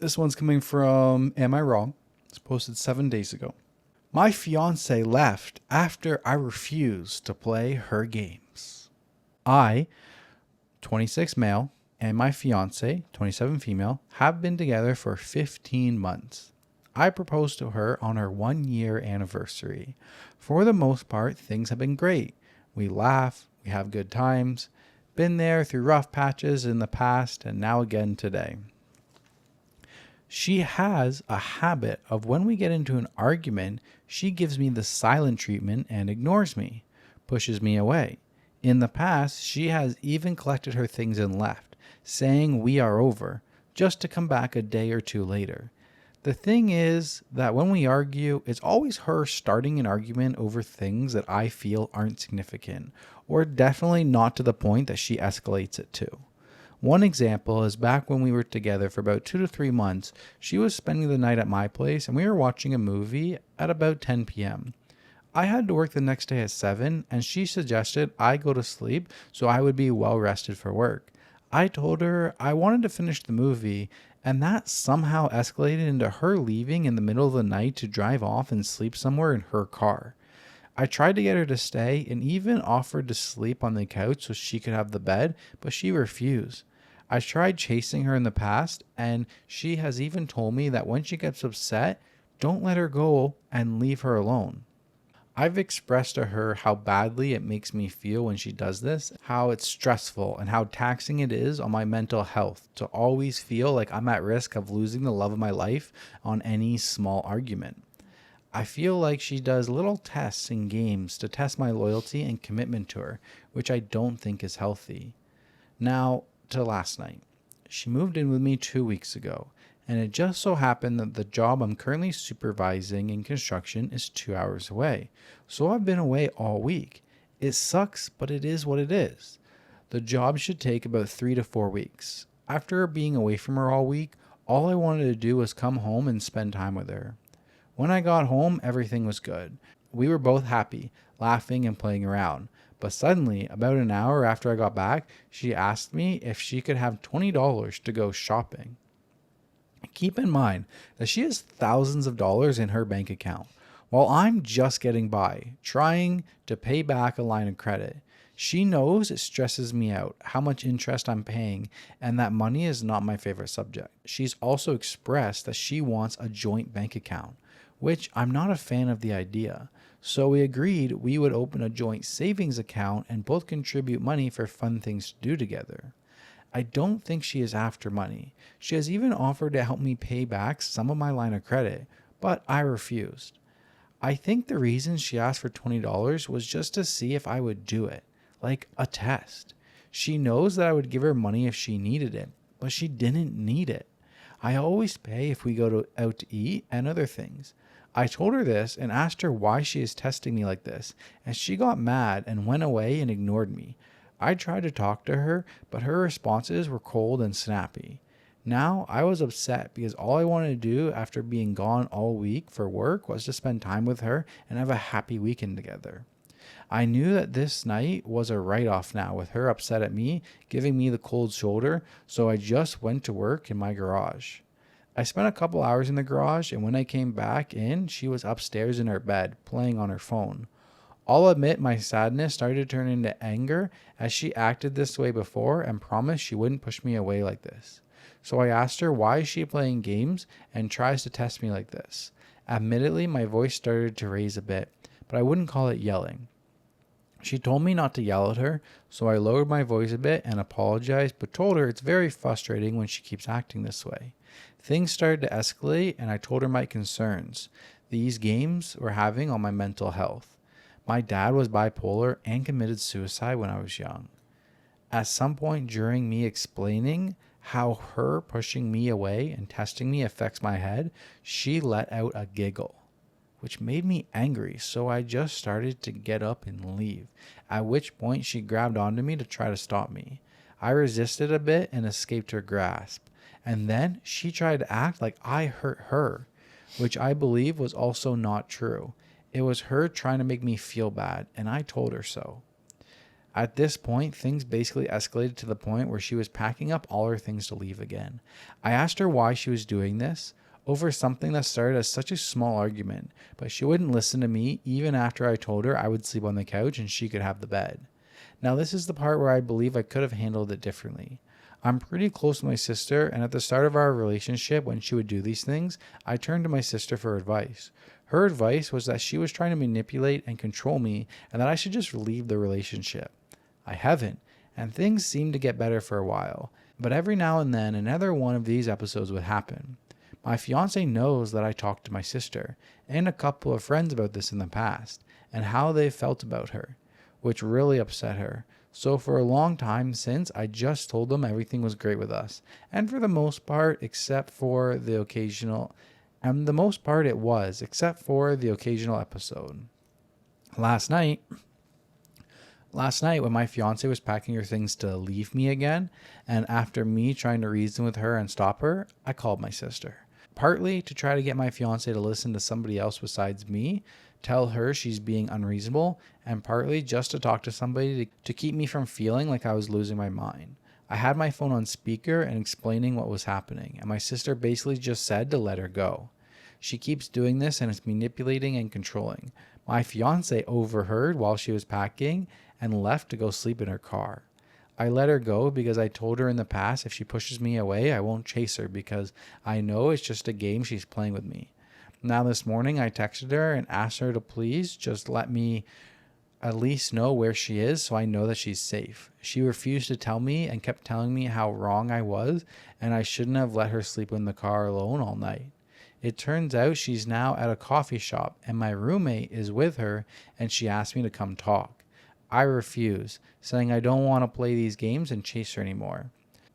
This one's coming from Am I Wrong? It's posted 7 days ago. My fiance left after I refused to play her games. I, 26 male, and my fiance, 27 female, have been together for 15 months. I proposed to her on her 1 year anniversary. For the most part, things have been great. We laugh, we have good times, been there through rough patches in the past, and now again today. She has a habit of when we get into an argument, she gives me the silent treatment and ignores me, pushes me away. In the past, she has even collected her things and left, saying we are over, just to come back a day or two later. The thing is that when we argue, it's always her starting an argument over things that I feel aren't significant, or definitely not to the point that she escalates it to. One example is back when we were together for about 2 to 3 months, she was spending the night at my place and we were watching a movie at about 10 p.m. I had to work the next day at 7 and she suggested I go to sleep so I would be well rested for work. I told her I wanted to finish the movie and that somehow escalated into her leaving in the middle of the night to drive off and sleep somewhere in her car. I tried to get her to stay and even offered to sleep on the couch so she could have the bed, but she refused. I tried chasing her in the past, and she has even told me that when she gets upset, don't let her go and leave her alone. I've expressed to her how badly it makes me feel when she does this, how it's stressful, and how taxing it is on my mental health to always feel like I'm at risk of losing the love of my life on any small argument. I feel like she does little tests and games to test my loyalty and commitment to her, which I don't think is healthy. Now, to last night. She moved in with me 2 weeks ago, and it just so happened that the job I'm currently supervising in construction is 2 hours away, so I've been away all week. It sucks, but it is what it is. The job should take about 3 to 4 weeks. After being away from her all week, all I wanted to do was come home and spend time with her. When I got home, everything was good. We were both happy, laughing and playing around. But suddenly, about an hour after I got back, she asked me if she could have $20 to go shopping. Keep in mind that she has thousands of dollars in her bank account, while I'm just getting by, trying to pay back a line of credit. She knows it stresses me out how much interest I'm paying and that money is not my favorite subject. She's also expressed that she wants a joint bank account, which I'm not a fan of the idea. So we agreed we would open a joint savings account and both contribute money for fun things to do together. I don't think she is after money. She has even offered to help me pay back some of my line of credit, but I refused. I think the reason she asked for $20 was just to see if I would do it, like a test. She knows that I would give her money if she needed it, but she didn't need it. I always pay if we go out to eat and other things. I told her this and asked her why she is testing me like this, and she got mad and went away and ignored me. I tried to talk to her, but her responses were cold and snappy. Now I was upset because all I wanted to do after being gone all week for work was to spend time with her and have a happy weekend together. I knew that this night was a write-off now with her upset at me, giving me the cold shoulder, so I just went to work in my garage. I spent a couple hours in the garage, and when I came back in, she was upstairs in her bed, playing on her phone. I'll admit my sadness started to turn into anger as she acted this way before and promised she wouldn't push me away like this. So I asked her why is she playing games and tries to test me like this. Admittedly, my voice started to raise a bit, but I wouldn't call it yelling. She told me not to yell at her, so I lowered my voice a bit and apologized, but told her it's very frustrating when she keeps acting this way. Things started to escalate, and I told her my concerns these games were having on my mental health. My dad was bipolar and committed suicide when I was young. At some point during me explaining how her pushing me away and testing me affects my head, she let out a giggle, which made me angry, so I just started to get up and leave, at which point she grabbed onto me to try to stop me. I resisted a bit and escaped her grasp, and then she tried to act like I hurt her, which I believe was also not true. It was her trying to make me feel bad, and I told her so. At this point, things basically escalated to the point where she was packing up all her things to leave again. I asked her why she was doing this over something that started as such a small argument, but she wouldn't listen to me even after I told her I would sleep on the couch and she could have the bed. Now this is the part where I believe I could have handled it differently. I'm pretty close to my sister, and at the start of our relationship, when she would do these things, I turned to my sister for advice. Her advice was that she was trying to manipulate and control me and that I should just leave the relationship. I haven't, and things seemed to get better for a while, but every now and then another one of these episodes would happen. My fiance knows that I talked to my sister and a couple of friends about this in the past and how they felt about her, which really upset her. So for a long time since, I just told them everything was great with us, and for the most part, except for the occasional episode. Last night when my fiance was packing her things to leave me again, and after me trying to reason with her and stop her, I called my sister. Partly to try to get my fiance to listen to somebody else besides me, tell her she's being unreasonable, and partly just to talk to somebody to keep me from feeling like I was losing my mind. I had my phone on speaker and explaining what was happening, and my sister basically just said to let her go. She keeps doing this and is manipulating and controlling. My fiance overheard while she was packing and left to go sleep in her car. I let her go because I told her in the past if she pushes me away, I won't chase her because I know it's just a game she's playing with me. Now this morning I texted her and asked her to please just let me at least know where she is so I know that she's safe. She refused to tell me and kept telling me how wrong I was and I shouldn't have let her sleep in the car alone all night. It turns out she's now at a coffee shop and my roommate is with her and she asked me to come talk. I refuse, saying I don't want to play these games and chase her anymore.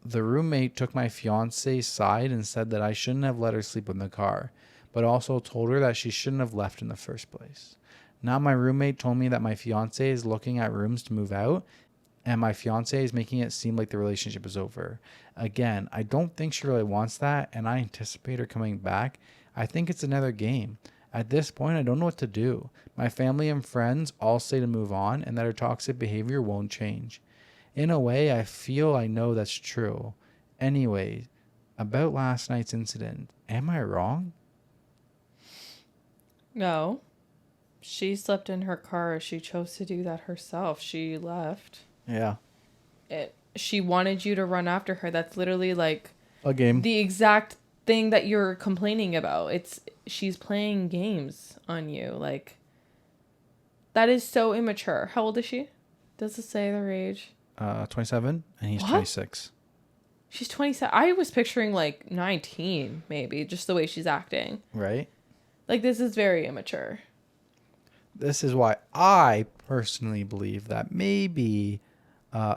The roommate took my fiance's side and said that I shouldn't have let her sleep in the car, but also told her that she shouldn't have left in the first place. Now my roommate told me that my fiance is looking at rooms to move out, and my fiance is making it seem like the relationship is over. Again, I don't think she really wants that, and I anticipate her coming back. I think it's another game. At this point, I don't know what to do. My family and friends all say to move on and that her toxic behavior won't change. In a way, I feel I know that's true. Anyway, about last night's incident, am I wrong? No. She slept in her car. She chose to do that herself. She left. Yeah. She wanted you to run after her. That's literally like a game. The exact thing that you're complaining about. She's playing games on you. Like, that is so immature. How old is she? Does it say their age? 27 and he's 26. She's 27. I was picturing like 19 maybe, just the way she's acting. Right? Like, this is very immature. This is why I personally believe that maybe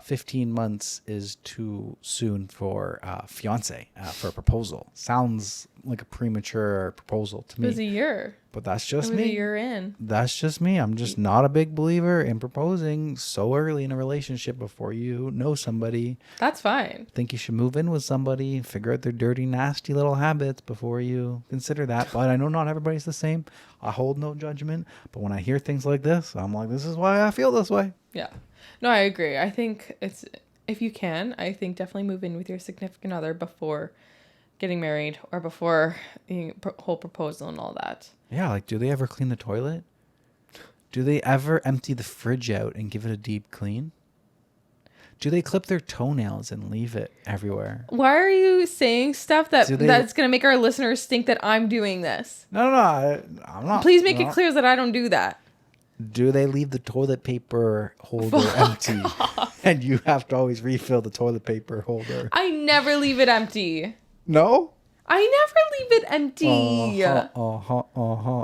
15 months is too soon for fiance, for a proposal. Sounds like a premature proposal to me. It was a year. But that's just me. It was a year in. That's just me. I'm just not a big believer in proposing so early in a relationship before you know somebody. That's fine. I think you should move in with somebody, figure out their dirty, nasty little habits before you consider that. But I know not everybody's the same. I hold no judgment. But when I hear things like this, I'm like, this is why I feel this way. Yeah. No, I agree. I think if you can, I think definitely move in with your significant other before getting married or before the whole proposal and all that. Yeah, like, do they ever clean the toilet? Do they ever empty the fridge out and give it a deep clean? Do they clip their toenails and leave it everywhere? Why are you saying stuff that's going to make our listeners think that I'm doing this? No, I'm not. Please make it clear that I don't do that. Do they leave the toilet paper holder empty? And you have to always refill the toilet paper holder. I never leave it empty. No? I never leave it empty.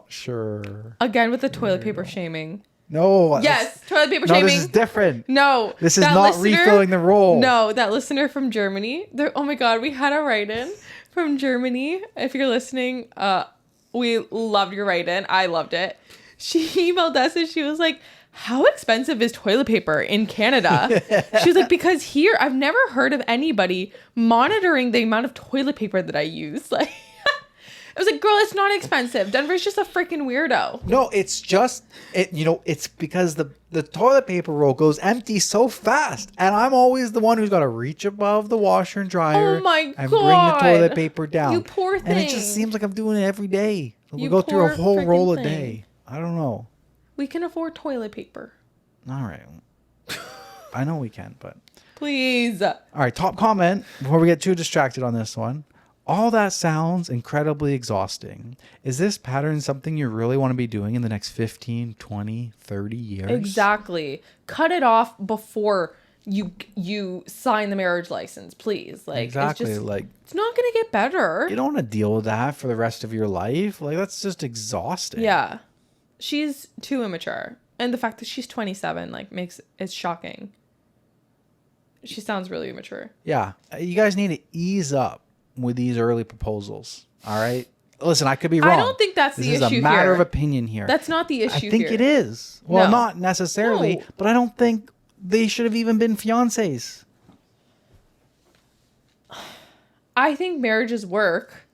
Sure. Again with the toilet paper shaming. No. Yes, toilet paper shaming. No, this is different. No. This is not refilling the roll. No, that listener from Germany. Oh my God, we had a write-in from Germany. If you're listening, we loved your write-in. I loved it. She emailed us and she was like, how expensive is toilet paper in Canada? She was like, because here I've never heard of anybody monitoring the amount of toilet paper that I use. Like, I was like, girl, it's not expensive. Denver's just a freaking weirdo. No, it's just it's because the toilet paper roll goes empty so fast, and I'm always the one who's got to reach above the washer and dryer Oh my and bring the God. toilet paper down. You poor thing. And it just seems like I'm doing it every day. We You go through a poor whole roll freaking a thing. day. I don't know. We can afford toilet paper. All right. I know we can, but Please. all right. Top comment before we get too distracted on this one. All that sounds incredibly exhausting. Is this pattern something you really want to be doing in the next 15, 20, 30 years? Exactly. Cut it off before you sign the marriage license, please. Like, Exactly. It's just, Like, it's not going to get better. you don't want to deal with that for the rest of your life. Like, that's just exhausting. Yeah. She's too immature. And the fact that she's 27, like, it's shocking. She sounds really immature. Yeah. You guys need to ease up with these early proposals. All right. Listen, I could be wrong. I don't think that's the This is issue a matter here. of opinion here. That's not the issue I think here. it is. Well, No. not necessarily, No. but I don't think they should have even been fiancés. I think marriages work.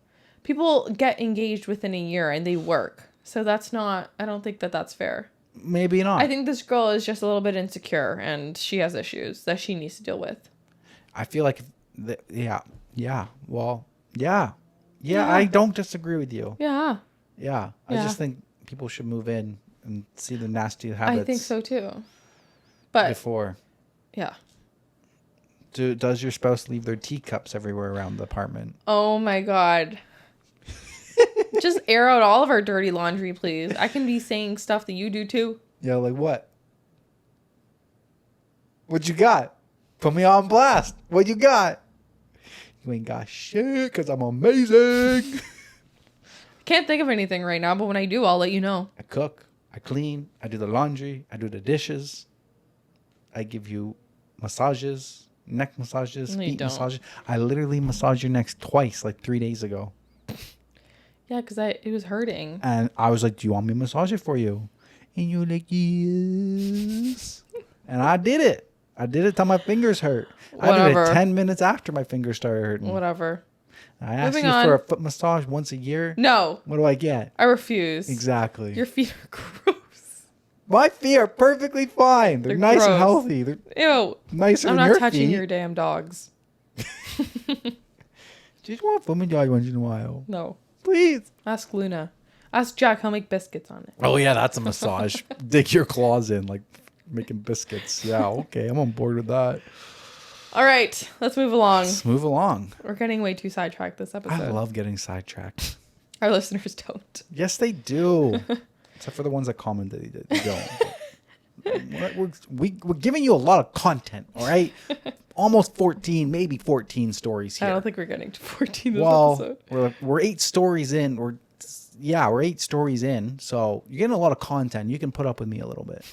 People get engaged within a year and they work. So that's not, I don't think that that's fair. Maybe not. I think this girl is just a little bit insecure and she has issues that she needs to deal with. I feel like, yeah. Well, yeah. I don't disagree with you. Yeah. Yeah. I Yeah. just think people should move in and see the nasty habits I think so too. But before. yeah. Does your spouse leave their teacups everywhere around the apartment? Oh my God. Just air out all of our dirty laundry, please. I can be saying stuff that you do too. Yeah, like what? What you got? Put me on blast. What you got? You ain't got shit because I'm amazing. Can't think of anything right now, but when I do, I'll let you know. I cook. I clean. I do the laundry. I do the dishes. I give you massages, neck massages, No, you feet don't. massages. I literally massaged your neck twice, like 3 days ago. Yeah, because it was hurting. And I was like, do you want me to massage it for you? And you were like, yes. And I did it. I did it till my fingers hurt. I did Whatever. it 10 minutes after my fingers started hurting. Whatever. I asked Moving you for a on. foot massage once a year. No, What do I get? I refuse. Exactly. Your feet are gross. My feet are perfectly fine. They're nice and gross. healthy. They're Ew. nicer I'm than not your touching feet. your damn dogs. Just want foot massage once in a while. No. Please. Ask Luna. Ask Jack. He'll make biscuits on it. Oh, yeah, that's a massage. Dig your claws in like making biscuits. Yeah, okay. I'm on board with that. All right. Let's move along. Let's move along. We're getting way too sidetracked this episode. I love getting sidetracked. Our listeners don't. Yes, they do. Except for the ones that comment that they don't. We're giving you a lot of content, all right? Almost 14, maybe 14 stories here. I don't think we're getting to 14 this well, episode. we're 8 stories in. We're 8 stories in. So you're getting a lot of content. You can put up with me a little bit.